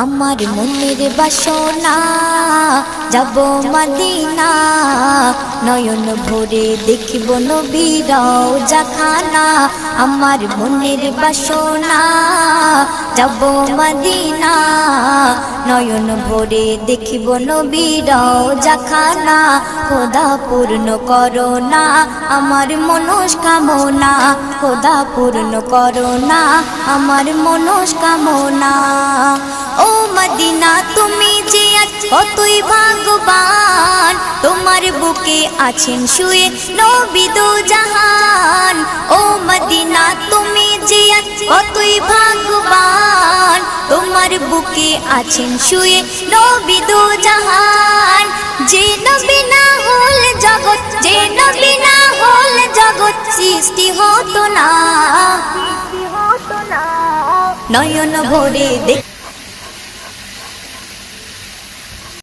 আমার মনের বাসনা যাব মদিনা, নয়ন ভরে দেখিব নবীর রওজাখানা। আমার মনের বাসনা যাব মদিনা, নয়ন ভরে দেখিব নবীর রওজাখানা। খোদা পূর্ণ করো না আমার মনস্কামনা, খোদা পূর্ণ করো না আমার মনস্কামনা। ও মদিনা তুমি যে কতই ভাগ্যবান, তোমার বুকে আছেন শুয়ে নবী দো জাহান। ও মদিনা তুমি যে কতই ভাগ্যবান, তোমার বুকে আছেন শুয়ে নবী দো জাহান। যে নবী না হল জগৎ, যে নবী না হল জগৎ সৃষ্টি হতো না। নয়ন ভরে দেখ